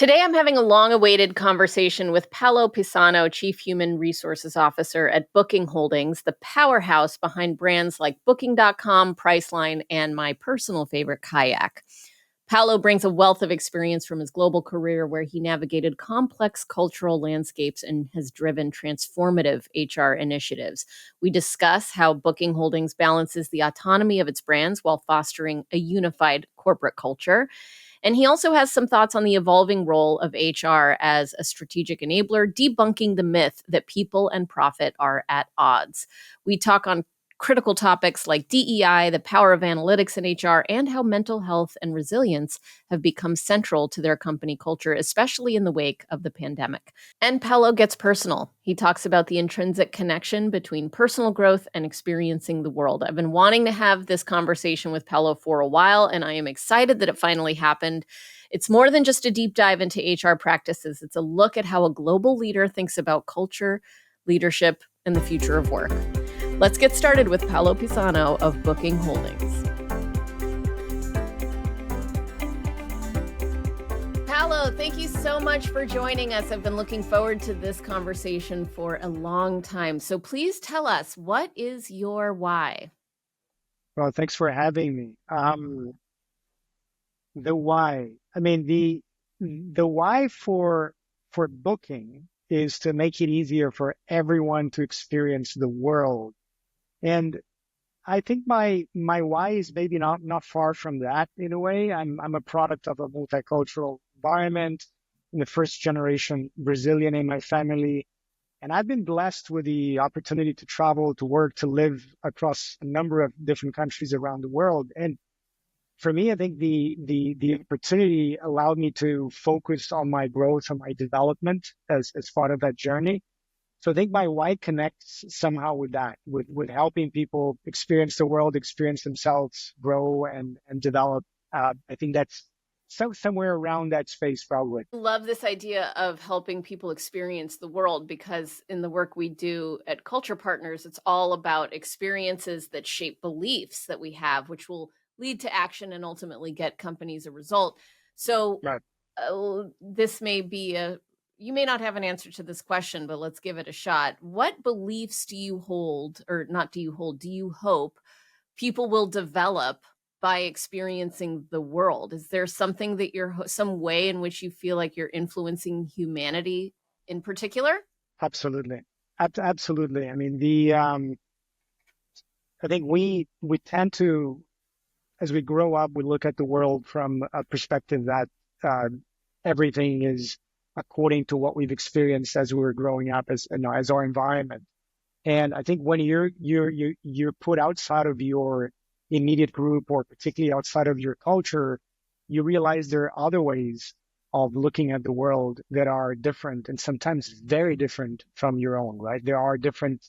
Today, I'm having a long awaited conversation with Paulo Pisano, Chief Human Resources Officer at Booking Holdings, the powerhouse behind brands like Booking.com, Priceline, and my personal favorite, Kayak. Paulo brings a wealth of experience from his global career where he navigated complex cultural landscapes and has driven transformative HR initiatives. We discuss how Booking Holdings balances the autonomy of its brands while fostering a unified corporate culture. And he also has some thoughts on the evolving role of HR as a strategic enabler, debunking the myth that people and profit are at odds. We talk on critical topics like DEI, the power of analytics in HR, and how mental health and resilience have become central to their company culture, especially in the wake of the pandemic. And Paulo gets personal. He talks about the intrinsic connection between personal growth and experiencing the world. I've been wanting to have this conversation with Paulo for a while, and I am excited that it finally happened. It's more than just a deep dive into HR practices. It's a look at how a global leader thinks about culture, leadership, and the future of work. Let's get started with Paulo Pisano of Booking Holdings. Paulo, thank you so much for joining us. I've been looking forward to this conversation for a long time. So please tell us, what is your why? Well, thanks for having me. The why. I mean, the why for booking is to make it easier for everyone to experience the world. And I think my why is maybe not far from that in a way. I'm a product of a multicultural environment. I'm the first generation Brazilian in my family. And I've been blessed with the opportunity to travel, to work, to live across a number of different countries around the world. And for me, I think the opportunity allowed me to focus on my growth, on my development as part of that journey. So I think my why connects somehow with that, with helping people experience the world, experience themselves, grow and develop. I think that's somewhere around that space, probably. Love this idea of helping people experience the world, because in the work we do at Culture Partners, it's all about experiences that shape beliefs that we have, which will lead to action and ultimately get companies a result. So Right. this may be you may not have an answer to this question, but let's give it a shot. What beliefs do you hold, or not do you hold, do you hope people will develop by experiencing the world? Is there something that some way in which you feel like you're influencing humanity in particular? Absolutely. Absolutely. I mean, I think we tend to, as we grow up, we look at the world from a perspective that uh, everything is according to what we've experienced as we were growing up, as you know, as our environment. And I think when you're put outside of your immediate group, or particularly outside of your culture, you realize there are other ways of looking at the world that are different, and sometimes very different from your own, right? There are different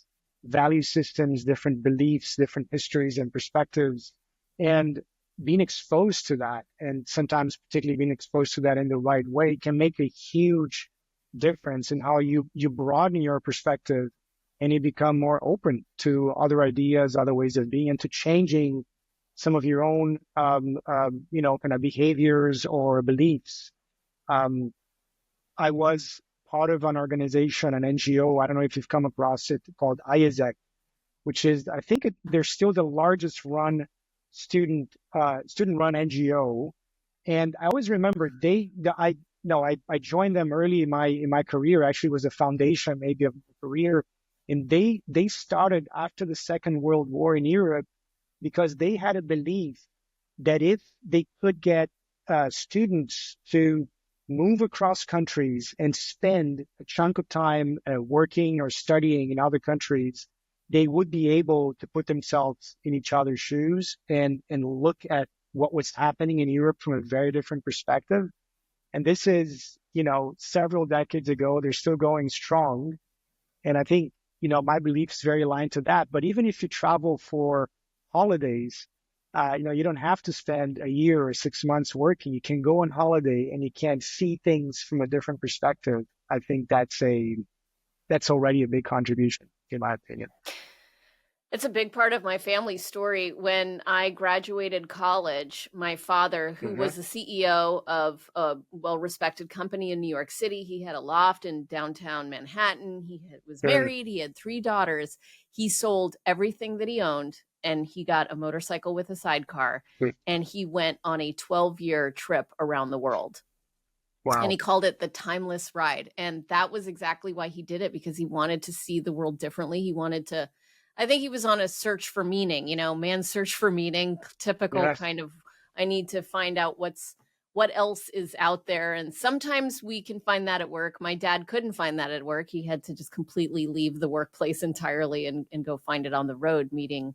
value systems, different beliefs, different histories and perspectives. And being exposed to that, and sometimes particularly being exposed to that in the right way, can make a huge difference in how you broaden your perspective, and you become more open to other ideas, other ways of being, and to changing some of your own, kind of behaviors or beliefs. Um, I was part of an organization, an NGO. I don't know if you've come across it, called IASEC, which is, I think they're still the largest student run NGO. And I always remember I no, I joined them early in my career. Actually, it was a foundation maybe of my career, and they started after the Second World War in Europe, because they had a belief that if they could get students to move across countries and spend a chunk of time working or studying in other countries, they would be able to put themselves in each other's shoes and look at what was happening in Europe from a very different perspective. And this is, several decades ago. They're still going strong. And I think, my belief is very aligned to that. But even if you travel for holidays, you don't have to spend a year or 6 months working. You can go on holiday and you can see things from a different perspective. I think that's already a big contribution, in my opinion. It's a big part of my family story. When I graduated college, my father, who Hmm. was the CEO of a well respected company in New York City, he had a loft in downtown Manhattan. Was Sure. married, he had three daughters. He sold everything that he owned and he got a motorcycle with a sidecar and he went on a 12-year trip around the world, and Wow. he called it the timeless ride. And that was exactly why he did it, because he wanted to see the world differently. He wanted to, I think he was on a search for meaning, man's search for meaning, typical Yes. kind of, I need to find out what else is out there. And sometimes we can find that at work. My dad couldn't find that at work. He had to just completely leave the workplace entirely and go find it on the road, meeting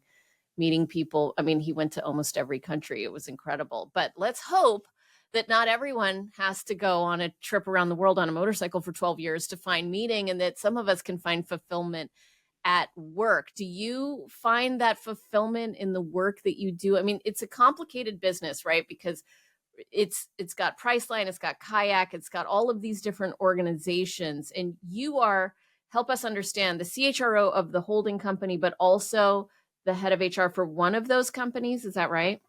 people. I mean, he went to almost every country. It was incredible. But let's hope that not everyone has to go on a trip around the world on a motorcycle for 12 years to find meaning, and that some of us can find fulfillment at work. Do you find that fulfillment in the work that you do? I mean, it's a complicated business, right? Because it's got Priceline, it's got Kayak, it's got all of these different organizations, and you are, help us understand, the CHRO of the holding company, but also the head of HR for one of those companies. Is that right?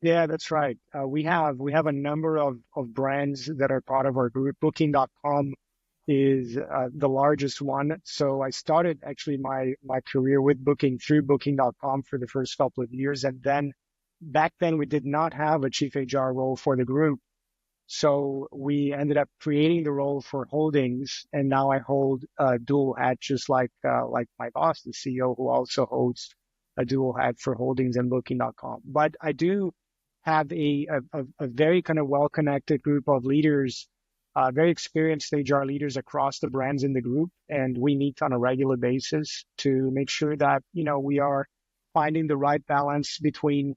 Yeah, that's right. We have a number of brands that are part of our group. Booking.com is the largest one. So I started actually my career with Booking through Booking.com for the first couple of years, and then back then we did not have a chief HR role for the group. So we ended up creating the role for holdings, and now I hold a dual hat, just like my boss, the CEO, who also holds a dual hat for holdings and Booking.com. But I do have a very kind of well connected group of leaders, very experienced HR leaders across the brands in the group, and we meet on a regular basis to make sure that we are finding the right balance between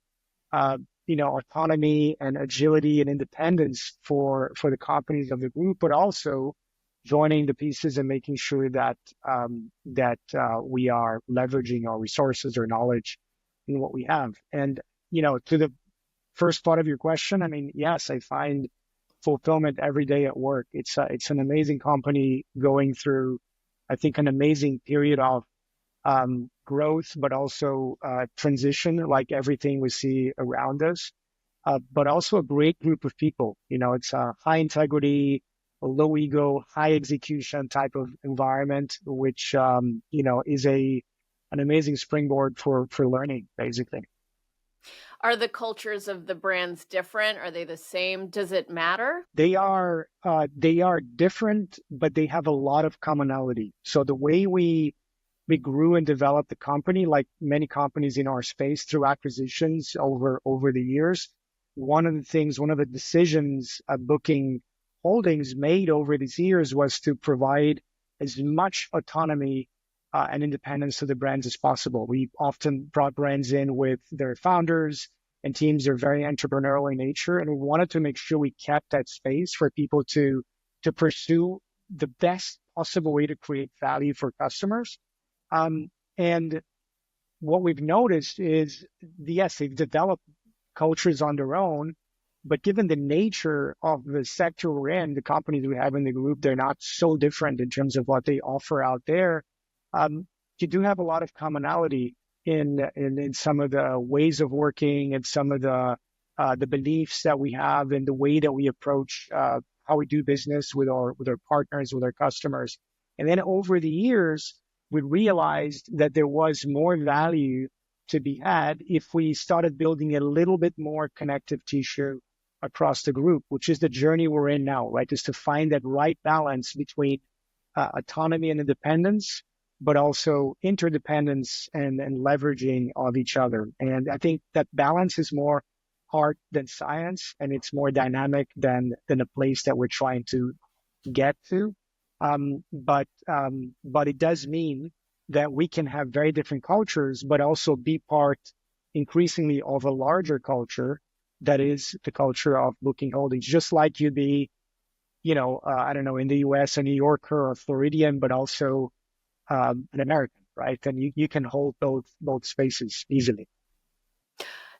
uh, autonomy and agility and independence for the companies of the group, but also joining the pieces and making sure that we are leveraging our resources or knowledge in what we have. And to the first part of your question, I mean, yes, I find fulfillment every day at work. It's an amazing company going through, I think, an amazing period of growth, but also transition, like everything we see around us. But also a great group of people. It's a high integrity, a low ego, high execution type of environment, which is an amazing springboard for learning, basically. Are the cultures of the brands different? Are they the same? Does it matter? They are different, but they have a lot of commonality. So the way we grew and developed the company, like many companies in our space, through acquisitions over the years. One of the decisions Booking Holdings made over these years was to provide as much autonomy and independence to the brands as possible. We often brought brands in with their founders, and teams are very entrepreneurial in nature, and we wanted to make sure we kept that space for people to pursue the best possible way to create value for customers. And what we've noticed is, yes, they've developed cultures on their own, but given the nature of the sector we're in, the companies we have in the group, they're not so different in terms of what they offer out there. Um, you do have a lot of commonality in some of the ways of working and some of the beliefs that we have and the way that we approach how we do business with our partners, with our customers. And then over the years, we realized that there was more value to be had if we started building a little bit more connective tissue across the group, which is the journey we're in now, right? Is to find that right balance between autonomy and independence, but also interdependence and leveraging of each other. And I think that balance is more art than science, and it's more dynamic than a place that we're trying to get to. But it does mean that we can have very different cultures, but also be part increasingly of a larger culture that is the culture of Booking Holdings. Just like you'd be, I don't know, in the US, a New Yorker or a Floridian, but also an American, right? And you can hold both spaces easily.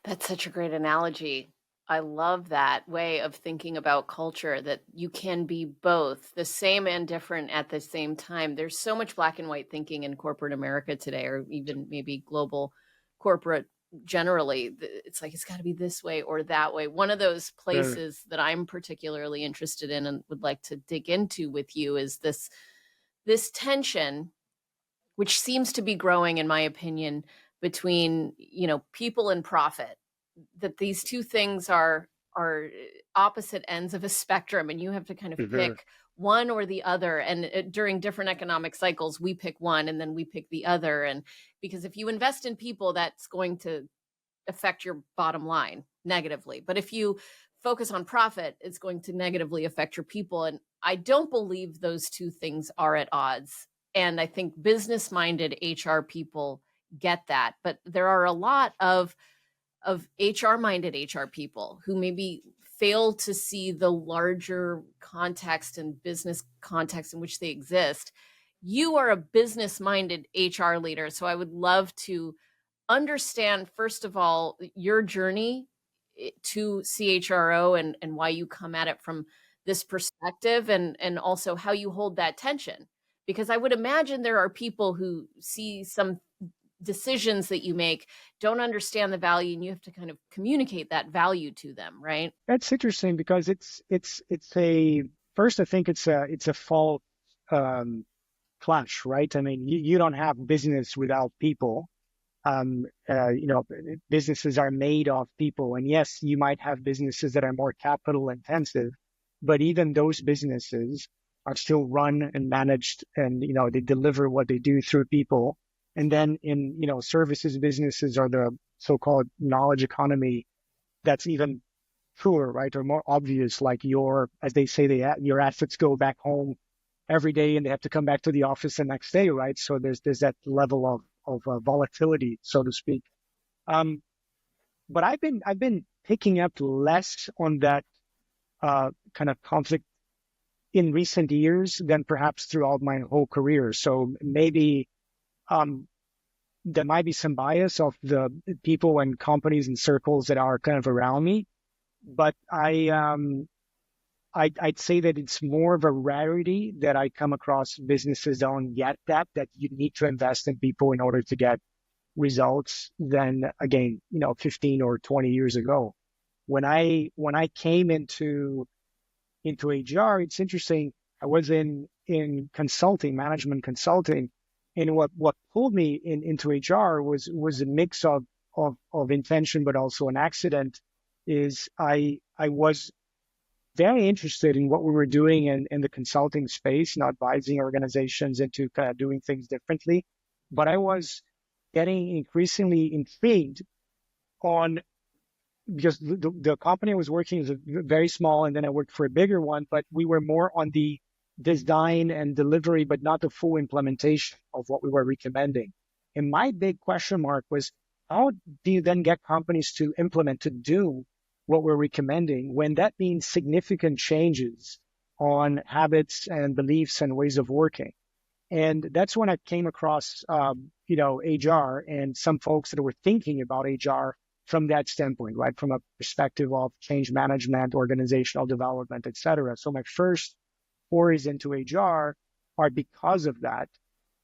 That's such a great analogy. I love that way of thinking about culture, that you can be both the same and different at the same time. There's so much black and white thinking in corporate America today, or even maybe global corporate generally. It's like it's got to be this way or that way. One of those Sure. places that I'm particularly interested in and would like to dig into with you is this tension, which seems to be growing, in my opinion, between people and profit. That these two things are opposite ends of a spectrum, and you have to kind of Sure. pick one or the other. And during different economic cycles, we pick one and then we pick the other. And because if you invest in people, that's going to affect your bottom line negatively. But if you focus on profit, it's going to negatively affect your people. And I don't believe those two things are at odds. And I think business minded HR people get that. But there are a lot of HR minded HR people who maybe fail to see the larger context and business context in which they exist. You are a business minded HR leader. So I would love to understand, first of all, your journey to CHRO, and why you come at it from this perspective, and also how you hold that tension. Because I would imagine there are people who see some decisions that you make, don't understand the value, and you have to kind of communicate that value to them, right? That's interesting because it's a first I think it's a fault um, clash, right? I mean, you don't have business without people. You know, businesses are made of people, and yes, you might have businesses that are more capital intensive, but even those businesses are still run and managed, and you know they deliver what they do through people. And then in services businesses are the so-called knowledge economy. That's even truer, right? Or more obvious, like as they say, your assets go back home every day and they have to come back to the office the next day, right? So there's that level of volatility, so to speak. Um, but I've been picking up less on that kind of conflict in recent years than perhaps throughout my whole career. So maybe um, there might be some bias of the people and companies and circles that are kind of around me, but I'd say that it's more of a rarity that I come across businesses that don't get that you need to invest in people in order to get results than again, 15 or 20 years ago. When I came into HR, it's interesting. I was in consulting, management consulting, and what pulled me into HR was a mix of intention, but also an accident. Is I was very interested in what we were doing in the consulting space and advising organizations into kind of doing things differently. But I was getting increasingly intrigued on because the company I was working is very small, and then I worked for a bigger one, but we were more on the design and delivery, but not the full implementation of what we were recommending. And my big question mark was, how do you then get companies to implement, to do what we're recommending when that means significant changes on habits and beliefs and ways of working? And that's when I came across, HR and some folks that were thinking about HR from that standpoint, right? From a perspective of change management, organizational development, et cetera. So my first forays into HR are because of that.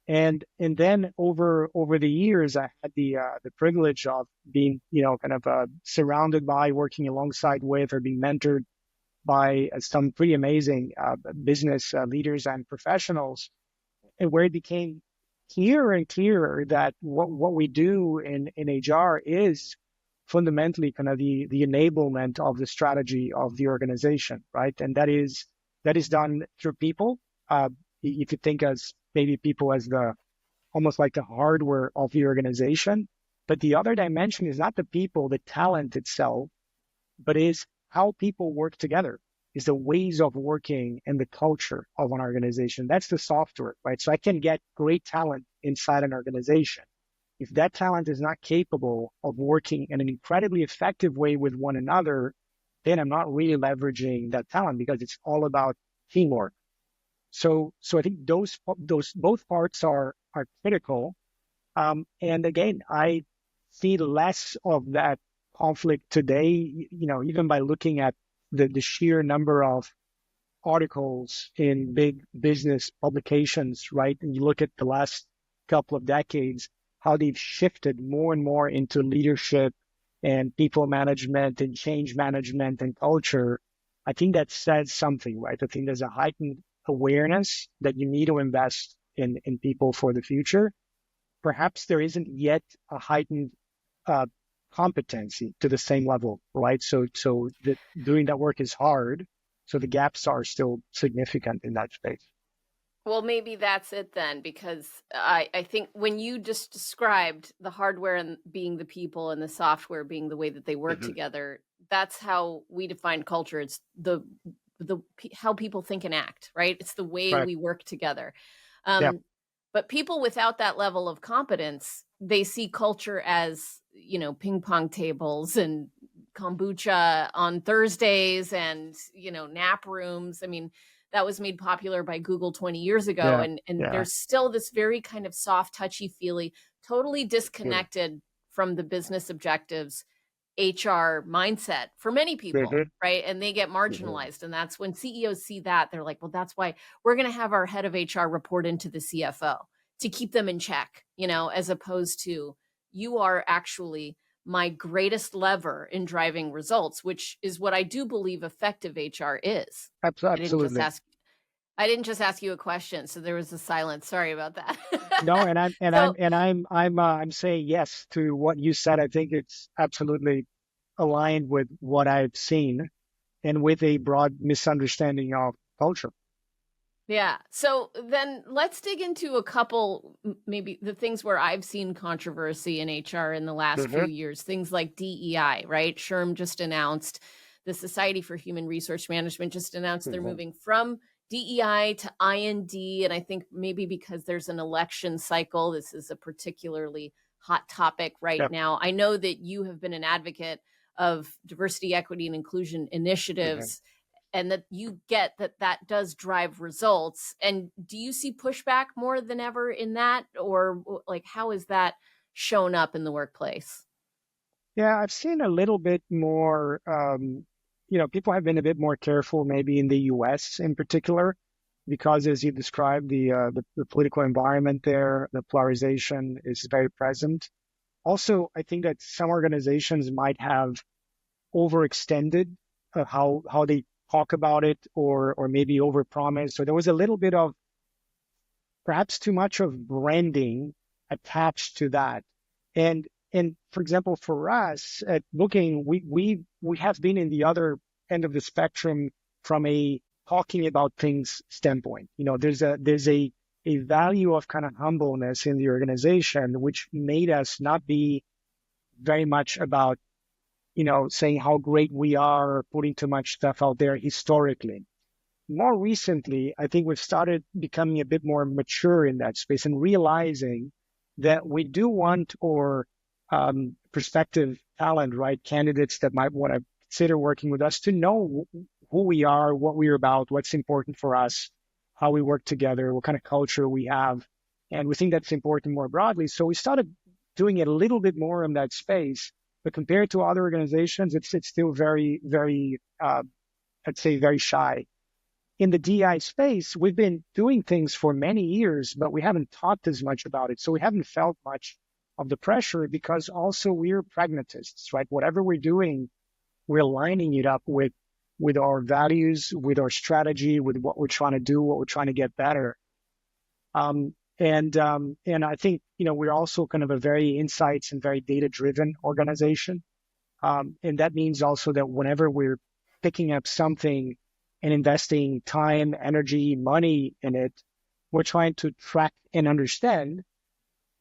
And then over the years, I had the privilege of being, kind of surrounded by, working alongside with, or being mentored by some pretty amazing business leaders and professionals, and where it became clearer and clearer that what we do in HR is fundamentally kind of the enablement of the strategy of the organization, right? And that is done through people. If you think as maybe people as the almost like the hardware of the organization, but the other dimension is not the people, the talent itself, but is how people work together, is the ways of working and the culture of an organization. That's the software, right? So I can get great talent inside an organization. If that talent is not capable of working in an incredibly effective way with one another, then I'm not really leveraging that talent because it's all about teamwork. So I think those both parts are critical. And again, I see less of that conflict today, even by looking at the sheer number of articles in big business publications, right? And you look at the last couple of decades, how they've shifted more and more into leadership and people management and change management and culture. I think that says something, right? I think there's a heightened awareness that you need to invest in people for the future. Perhaps there isn't yet a heightened uh, competency to the same level, right? So doing that work is hard. So the gaps are still significant in that space. Well, maybe that's it then, because I think when you just described the hardware and being the people and the software being the way that they work Hmm. together, that's how we define culture. It's the how people think and act, right? It's the way Right. we work together. Yeah. Um, but people without that level of competence, they see culture as, ping pong tables and kombucha on Thursdays and, nap rooms. I mean, that was made popular by Google 20 years ago. Yeah. And Yeah. there's still this very kind of soft, touchy feely, totally Hmm. disconnected from the business objectives HR mindset for many people, Hmm. right? And they get Hmm. marginalized. And that's when CEOs see that, they're like, well, that's why we're going to have our head of HR report into the CFO to keep them in check, as opposed to you are actually my greatest lever in driving results, which is what I do believe effective HR is. I didn't just Absolutely. ask I didn't just ask you a question, so there was a silence. Sorry about that. No, and I'm and I'm So, and I'm saying yes to what you said. I think it's absolutely aligned with what I've seen and with a broad misunderstanding of culture. yeah. So then let's dig into a couple, maybe the things where I've seen controversy in HR in the last few Hmm. years, things like DEI, right? SHRM just announced, the Society for Human Resource Management just announced they're Hmm. moving from DEI to IND. And I think maybe because there's an election cycle, this is a particularly hot topic right Yeah. now. I know that you have been an advocate of diversity, equity, and inclusion Hmm. initiatives, and that you get that that does drive results. And do you see pushback more than ever in that, or like how is that shown up in the workplace? Yeah, I've seen a little bit more. People have been a bit more careful, maybe in the U.S. in particular, because as you described, the political environment there, the polarization is very present. Also, I think that some organizations might have overextended how they talk about it, or maybe overpromised. So there was a little bit of perhaps too much of branding attached to that. And for example, for us at Booking, we have been in the other end of the spectrum from a talking about things standpoint. There's a value of kind of humbleness in the organization, which made us not be very much about saying how great we are, or putting too much stuff out there historically. More recently, I think we've started becoming a bit more mature in that space and realizing that we do want our prospective talent, right? Candidates that might want to consider working with us to know who we are, what we're about, what's important for us, how we work together, what kind of culture we have. And we think that's important more broadly. So we started doing it a little bit more in that space. But compared to other organizations, it's still very, very, I'd say, very shy. In the DI space, we've been doing things for many years, but we haven't talked as much about it. So we haven't felt much of the pressure because also we're pragmatists, right? Whatever we're doing, we're lining it up with our values, with our strategy, with what we're trying to do, what we're trying to get better. And I think we're also kind of a very insights and very data driven organization. And that means also that whenever we're picking up something and investing time, energy, money in it, we're trying to track and understand,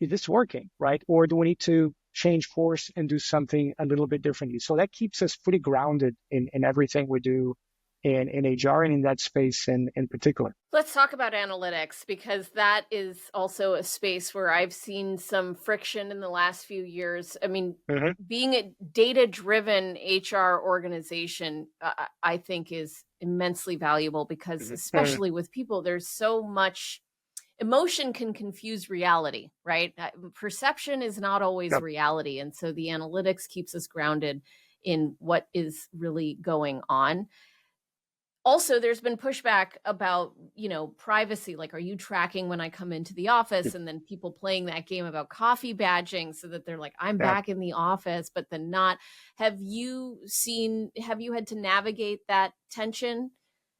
is this working, right? Or do we need to change course and do something a little bit differently? So that keeps us pretty grounded in everything we do in HR and in that space in particular. Let's talk about analytics, because that is also a space where I've seen some friction in the last few years. I mean, Hmm. being a data driven HR organization, I think is immensely valuable, because Hmm. Hmm. especially with people, there's so much emotion can confuse reality, right? Perception is not always Yep. reality. And so the analytics keeps us grounded in what is really going on. Also, there's been pushback about, privacy. Like, are you tracking when I come into the office? And then people playing that game about coffee badging so that they're like, I'm Yep. back in the office, but then not. Have you had to navigate that tension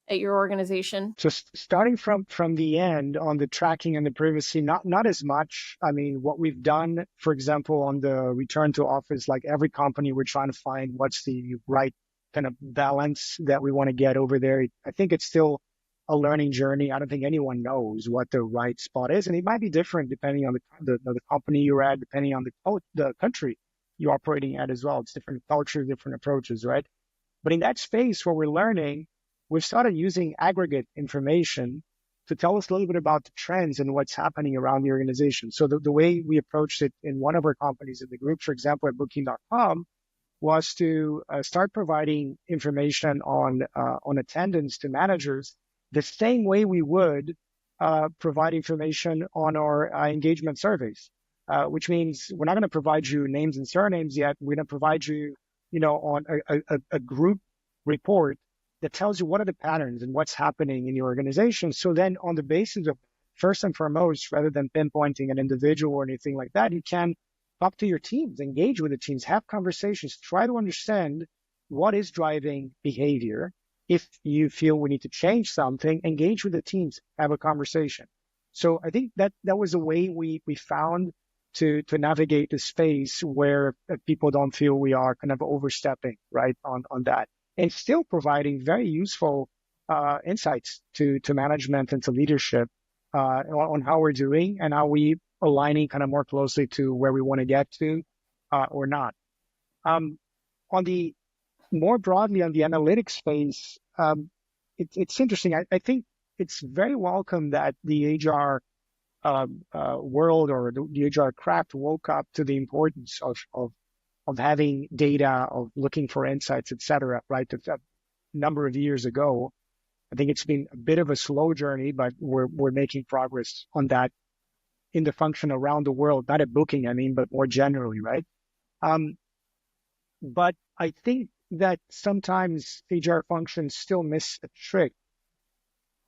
at your organization? So starting from the end on the tracking and the privacy, not as much. I mean, what we've done, for example, on the return to office, like every company, we're trying to find what's the right kind of balance that we want to get over there. I think it's still a learning journey. I don't think anyone knows what the right spot is, and it might be different depending on the company you're at, depending on the country you're operating at as well. It's different cultures, different approaches, right? But in that space where we're learning, we've started using aggregate information to tell us a little bit about the trends and what's happening around the organization. So the way we approached it in one of our companies in the group, for example, at Booking.com, was to start providing information on attendance to managers the same way we would provide information on our engagement surveys, which means we're not going to provide you names and surnames yet. We're going to provide you, on a group report that tells you what are the patterns and what's happening in your organization. So then on the basis of first and foremost, rather than pinpointing an individual or anything like that, you can talk to your teams, engage with the teams, have conversations, try to understand what is driving behavior. If you feel we need to change something, engage with the teams, have a conversation. So I think that was a way we found to navigate the space where people don't feel we are kind of overstepping, right, on that, and still providing very useful insights to management and to leadership on how we're doing and how we aligning kind of more closely to where we want to get to or not. On the more broadly on the analytics space, it's interesting. I think it's very welcome that the HR world or the HR craft woke up to the importance of having data, of looking for insights, et cetera, right? A number of years ago. I think it's been a bit of a slow journey, but we're making progress on that in the function around the world, not at Booking, I mean, but more generally, right? But I think that sometimes HR functions still miss a trick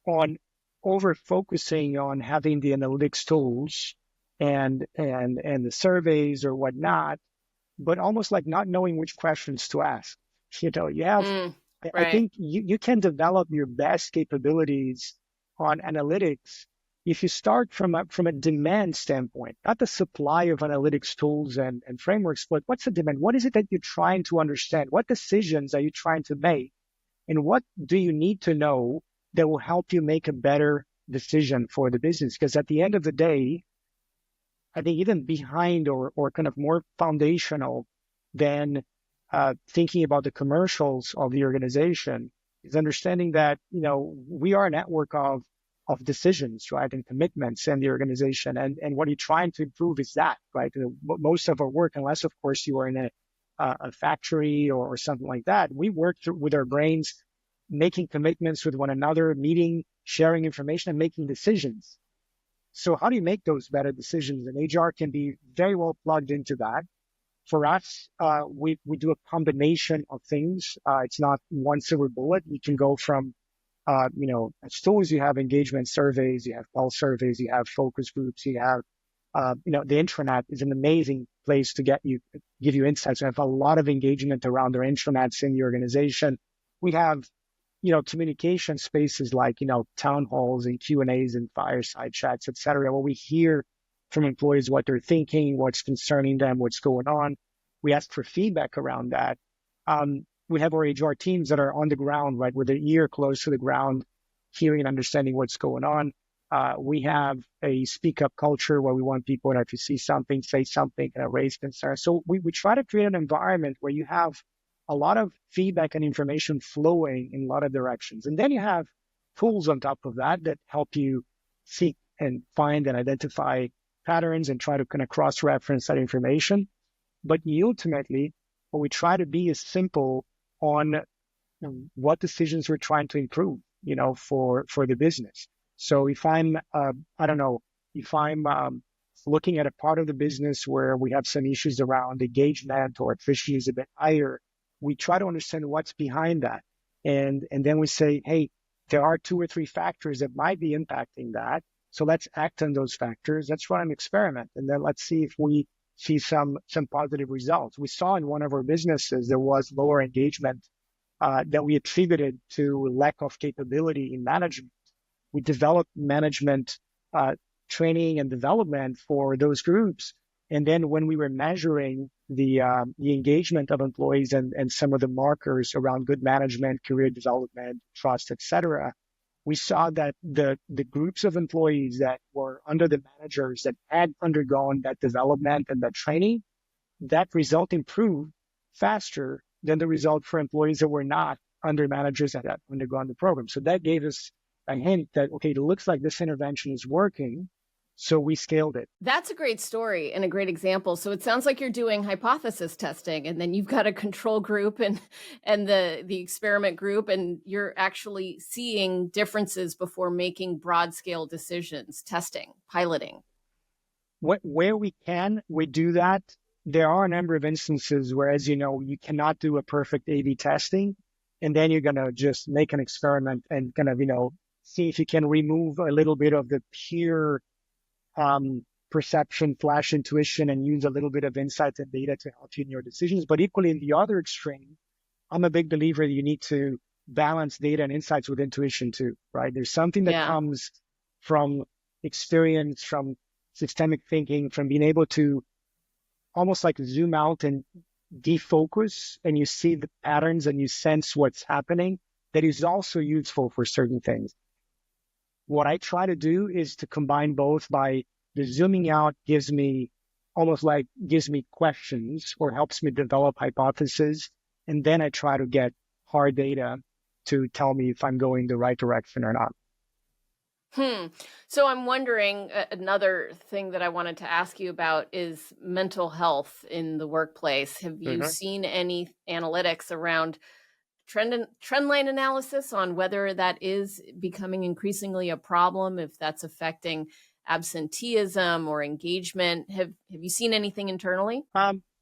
on over focusing on having the analytics tools and the surveys or whatnot, but almost like not knowing which questions to ask. You have, I Right. think you can develop your best capabilities on analytics if you start from a demand standpoint, not the supply of analytics tools and frameworks, but what's the demand? What is it that you're trying to understand? What decisions are you trying to make? And what do you need to know that will help you make a better decision for the business? Because at the end of the day, I think even behind or kind of more foundational than thinking about the commercials of the organization is understanding that, we are a network of decisions, right, and commitments in the organization. And what you're trying to improve is that, right? Most of our work, unless, of course, you are in a factory or something like that, we work with our brains, making commitments with one another, meeting, sharing information, and making decisions. So how do you make those better decisions? And HR can be very well plugged into that. For us, we do a combination of things. It's not one silver bullet. You can go from, as tools, you have engagement surveys, you have pulse surveys, you have focus groups, you have, the intranet is an amazing place to give you insights. We have a lot of engagement around our intranets in the organization. We have communication spaces like, town halls and Q&As and fireside chats, et cetera, where we hear from employees what they're thinking, what's concerning them, what's going on. We ask for feedback around that. We have our HR teams that are on the ground, right, with their ear close to the ground, hearing and understanding what's going on. We have a speak up culture where we want people to, if you see something, say something, raise concerns. So we try to create an environment where you have a lot of feedback and information flowing in a lot of directions. And then you have tools on top of that help you seek and find and identify patterns and try to kind of cross-reference that information. But ultimately, what we try to be is simple on what decisions we're trying to improve, for the business. So if I'm, I don't know, if I'm looking at a part of the business where we have some issues around engagement or attrition is a bit higher, we try to understand what's behind that. And then we say, hey, there are two or three factors that might be impacting that. So let's act on those factors. Let's run an experiment. And then let's see if we see some positive results. We saw in one of our businesses there was lower engagement that we attributed to lack of capability in management. We developed management training and development for those groups. And then when we were measuring the engagement of employees and some of the markers around good management, career development, trust, etc., we saw that the groups of employees that were under the managers that had undergone that development and that training, that result improved faster than the result for employees that were not under managers that had undergone the program. So that gave us a hint that, okay, it looks like this intervention is working. So we scaled it. That's a great story and a great example. So it sounds like you're doing hypothesis testing, and then you've got a control group and the experiment group, and you're actually seeing differences before making broad scale decisions, testing, piloting. Where we can, we do that. There are a number of instances where, as you know, you cannot do a perfect A/B testing, and then you're going to just make an experiment and kind of, see if you can remove a little bit of the pure perception, flash intuition, and use a little bit of insights and data to help you in your decisions. But equally, in the other extreme, I'm a big believer that you need to balance data and insights with intuition too, right? There's something that Yeah. comes from experience, from systemic thinking, from being able to almost like zoom out and defocus, and you see the patterns and you sense what's happening, that is also useful for certain things. What I try to do is to combine both. By the zooming out gives me questions or helps me develop hypotheses. And then I try to get hard data to tell me if I'm going the right direction or not. So I'm wondering, another thing that I wanted to ask you about is mental health in the workplace. Have you Mhm. seen any analytics around trend line analysis on whether that is becoming increasingly a problem, if that's affecting absenteeism or engagement? Have you seen anything internally?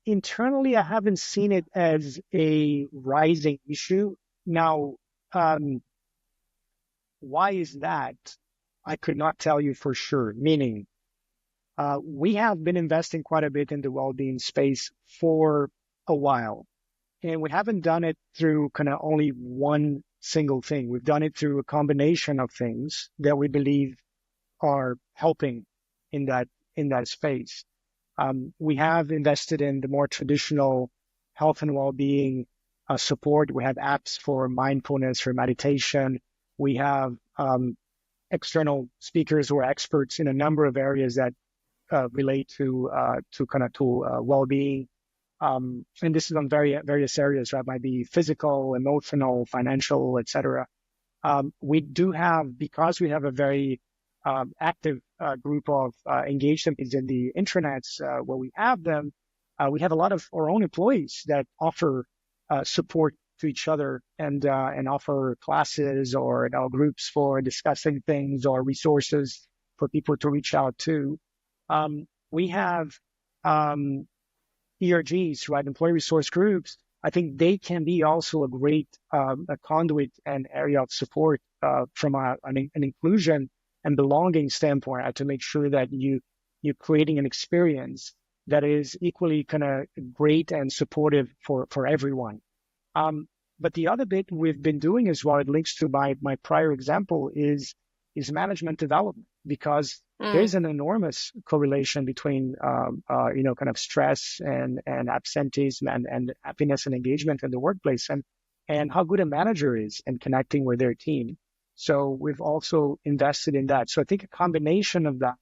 Internally, I haven't seen it as a rising issue. Now, um, why is that? I could not tell you for sure. Meaning, we have been investing quite a bit in the well-being space for a while, and we haven't done it through kind of only one single thing. We've done it through a combination of things that we believe are helping in that space. We have invested in the more traditional health and well-being support. We have apps for mindfulness, for meditation. We have external speakers who are experts in a number of areas that relate to well-being. And this is on various areas, right? Might be physical, emotional, financial, etc. We do have, because we have a very active group of engaged employees in the intranets where we have them, we have a lot of our own employees that offer support to each other and offer classes or groups for discussing things or resources for people to reach out to. We have ERGs, right? Employee resource groups. I think they can be also a great a conduit and area of support from an inclusion and belonging standpoint, to make sure that you're creating an experience that is equally kind of great and supportive for everyone. But the other bit we've been doing as well, it links to my prior example, is management development, because Mm. there's an enormous correlation between kind of stress and absenteeism and happiness and engagement in the workplace, and how good a manager is in connecting with their team. So we've also invested in that. So I think a combination of that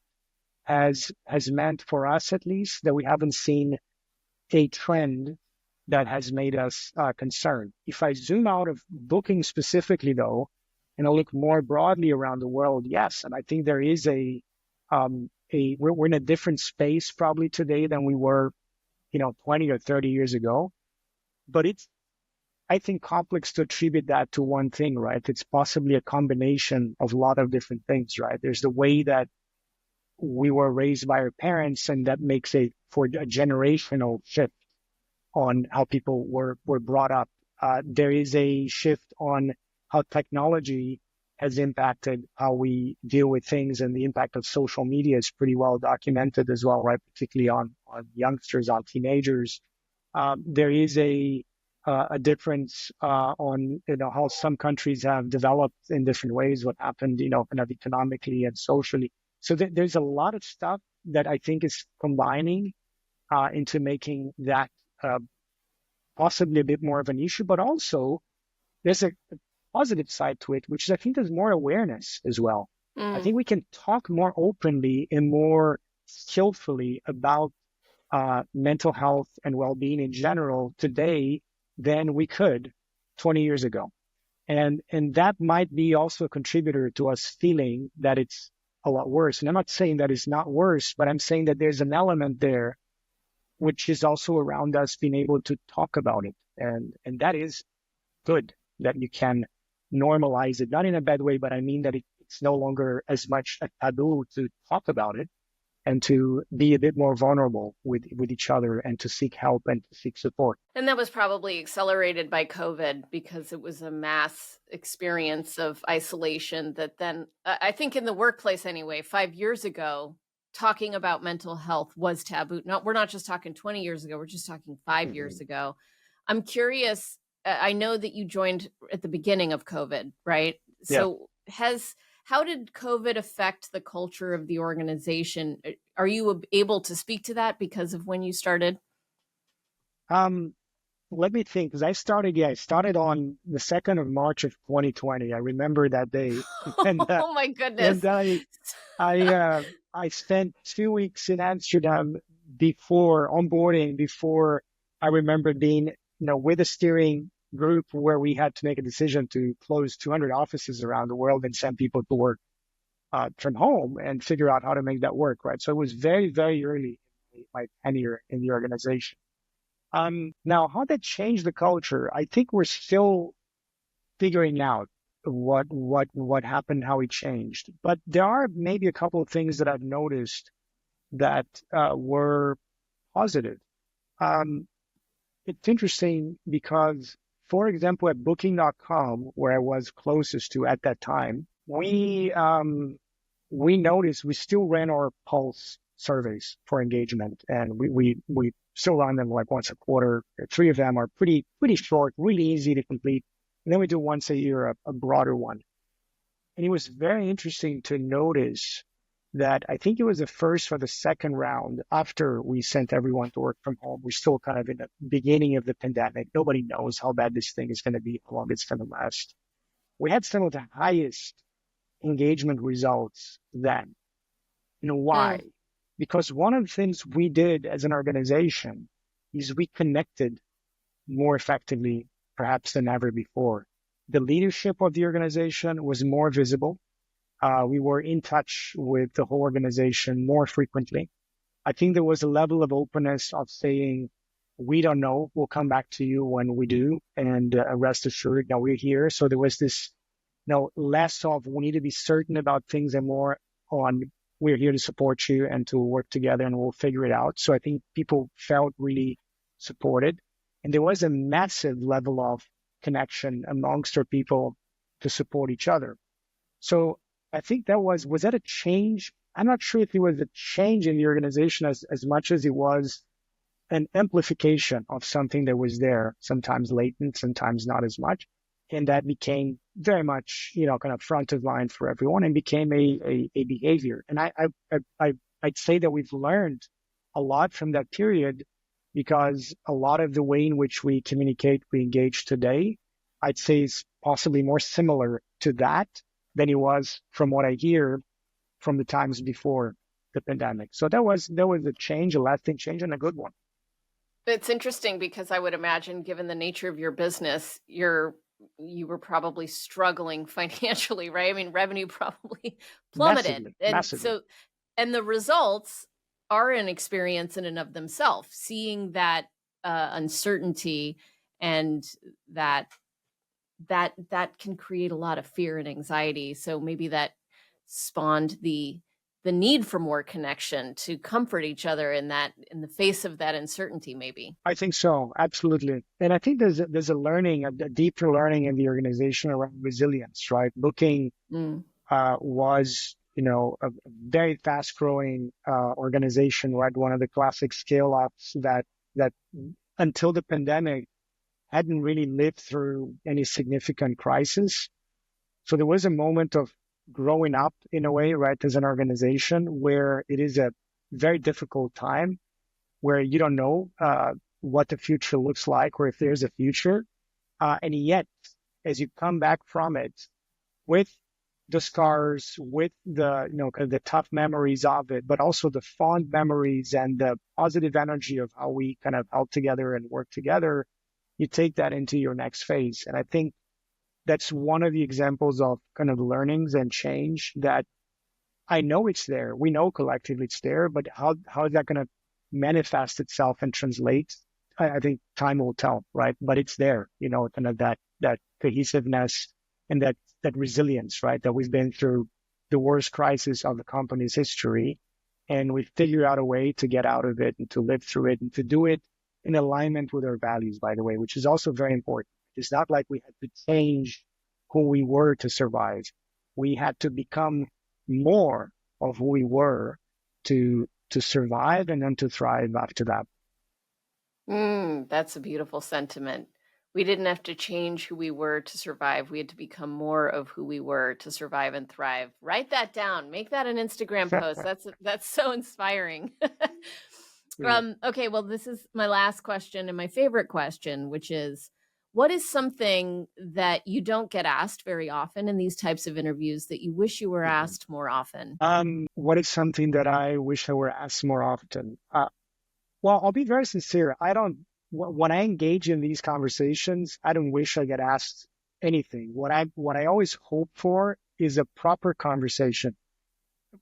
has meant, for us at least, that we haven't seen a trend that has made us concerned. If I zoom out of booking specifically, though, and I look more broadly around the world, yes, and I think there is we're in a different space probably today than we were, 20 or 30 years ago. But it's I think, complex to attribute that to one thing, right? It's possibly a combination of a lot of different things, right? There's the way that we were raised by our parents, and that makes for a generational shift on how people were brought up. There is a shift on how technology has impacted how we deal with things, and the impact of social media is pretty well documented as well, right? Particularly on youngsters, on teenagers. There is a difference on how some countries have developed in different ways, what happened kind of economically and socially. So there's a lot of stuff that I think is combining into making that uh, possibly a bit more of an issue, but also there's a positive side to it, which is I think there's more awareness as well. I Mm. think we can talk more openly and more skillfully about mental health and well-being in general today than we could 20 years ago. And that might be also a contributor to us feeling that it's a lot worse. And I'm not saying that it's not worse, but I'm saying that there's an element there which is also around us being able to talk about it. And that is good that you can normalize it, not in a bad way, but I mean that it's no longer as much a taboo to talk about it and to be a bit more vulnerable with each other and to seek help and to seek support. And that was probably accelerated by COVID because it was a mass experience of isolation that then, I think in the workplace anyway, 5 years ago, talking about mental health was taboo. No, we're not just talking 20 years ago, we're just talking 5 years Mhm. ago. I'm curious, I know that you joined at the beginning of COVID, right? Yeah. So how did COVID affect the culture of the organization? Are you able to speak to that because of when you started? Um, Let me think, because I started on the 2nd of March of 2020. I remember that day. And uh, Oh my and goodness. I I spent 2 weeks in Amsterdam before onboarding, before I remember being, with a steering group where we had to make a decision to close 200 offices around the world and send people to work from home and figure out how to make that work, right? So it was very, very early in my tenure in the organization. Now, how that changed the culture, I think we're still figuring out what happened, how it changed. But there are maybe a couple of things that I've noticed that were positive. Um, it's interesting because, for example, at Booking.com, where I was closest to at that time, we noticed we still ran our pulse surveys for engagement, and we still run them like once a quarter. Three of them are pretty short, really easy to complete, and then we do once a year a broader one. And it was very interesting to notice that I think it was the first for the second round after we sent everyone to work from home. We're still kind of in the beginning of the pandemic. Nobody knows how bad this thing is going to be, how long it's going to last. We had some of the highest engagement results then. Why? Mm. Because one of the things we did as an organization is we connected more effectively, perhaps than ever before. The leadership of the organization was more visible. We were in touch with the whole organization more frequently. I think there was a level of openness of saying, we don't know, we'll come back to you when we do, and rest assured, now we're here. So there was this, less of we need to be certain about things and more on we're here to support you and to work together and we'll figure it out. So I think people felt really supported. And there was a massive level of connection amongst our people to support each other. So I think was that a change? I'm not sure if it was a change in the organization as much as it was an amplification of something that was there, sometimes latent, sometimes not as much. And that became very much, kind of front of line for everyone and became a behavior. And I'd say that we've learned a lot from that period because a lot of the way in which we communicate, we engage today, I'd say is possibly more similar to that than it was from what I hear from the times before the pandemic. So that was a change, a lasting change and a good one. It's interesting because I would imagine, given the nature of your business, you were probably struggling financially, right? I mean, revenue probably plummeted. Massively, And massively. so, and the results are an experience in and of themselves. Seeing that uncertainty and that that can create a lot of fear and anxiety. So maybe that spawned the need for more connection to comfort each other in that, in the face of that uncertainty, maybe. I think so, absolutely. And I think there's a learning, a deeper learning in the organization around resilience, right? Booking Mm. was, a very fast growing organization, right? One of the classic scale ups that until the pandemic hadn't really lived through any significant crisis. So there was a moment of growing up in a way, right, as an organization where it is a very difficult time where you don't know what the future looks like or if there's a future. And yet, as you come back from it with the scars, with the, kind of the tough memories of it, but also the fond memories and the positive energy of how we kind of held together and worked together, you take that into your next phase. And I think that's one of the examples of kind of learnings and change that I know it's there. We know collectively it's there, but how is that going to manifest itself and translate? I think time will tell, right? But it's there, kind of that cohesiveness and that resilience, right? That we've been through the worst crisis of the company's history, and we figure out a way to get out of it and to live through it and to do it in alignment with our values, by the way, which is also very important. It's not like we had to change who we were to survive. We had to become more of who we were to survive and then to thrive after that. That's a beautiful sentiment. We didn't have to change who we were to survive. We had to become more of who we were to survive and thrive. Write that down. Make that an Instagram post. That's so inspiring. Okay, well, this is my last question and my favorite question, which is, what is something that you don't get asked very often in these types of interviews that you wish you were asked more often? What is something that I wish I were asked more often? Well, I'll be very sincere. When I engage in these conversations, I don't wish I get asked anything. What I always hope for is a proper conversation.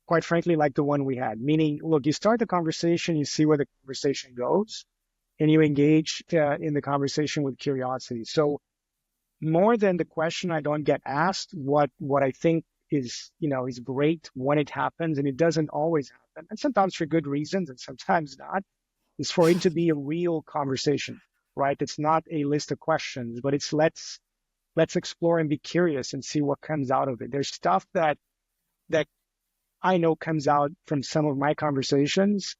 Quite frankly, like the one we had, meaning, look, you start the conversation, you see where the conversation goes, and you engage in the conversation with curiosity. So more than the question I don't get asked, what I think is great when it happens, and it doesn't always happen, and sometimes for good reasons and sometimes not, is for it to be a real conversation, right? It's not a list of questions, but it's let's explore and be curious and see what comes out of it. There's stuff that I know comes out from some of my conversations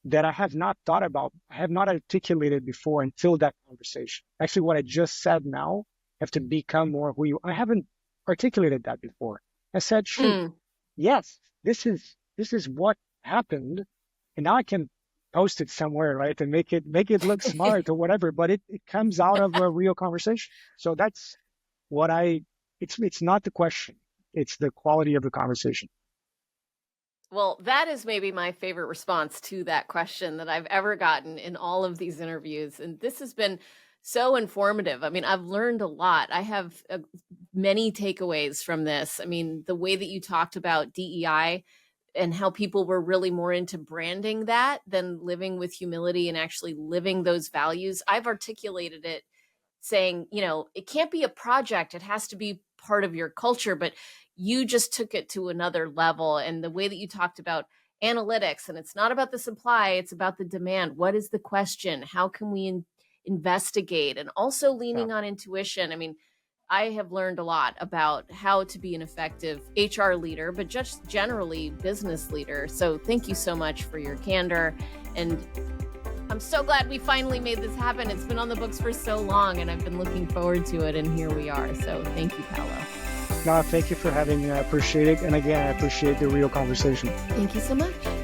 that I have not thought about, I have not articulated before until that conversation. Actually, what I just said now have to become more who you. I haven't articulated that before. I said, shoot, yes, this is what happened, and now I can post it somewhere, right, and make it look smart or whatever. But it comes out of a real conversation. So that's what it's not the question, it's the quality of the conversation. Well, that is maybe my favorite response to that question that I've ever gotten in all of these interviews. And this has been so informative. I mean, I've learned a lot. I have many takeaways from this. I mean, the way that you talked about DEI and how people were really more into branding that than living with humility and actually living those values. I've articulated it saying, it can't be a project. It has to be part of your culture, but you just took it to another level. And the way that you talked about analytics, and it's not about the supply, it's about the demand. What is the question? How can we investigate? And also leaning on intuition. I mean, I have learned a lot about how to be an effective HR leader, but just generally business leader. So thank you so much for your candor. And I'm so glad we finally made this happen. It's been on the books for so long, and I've been looking forward to it. And here we are. So thank you, Paulo. No, thank you for having me. I appreciate it. And again, I appreciate the real conversation. Thank you so much.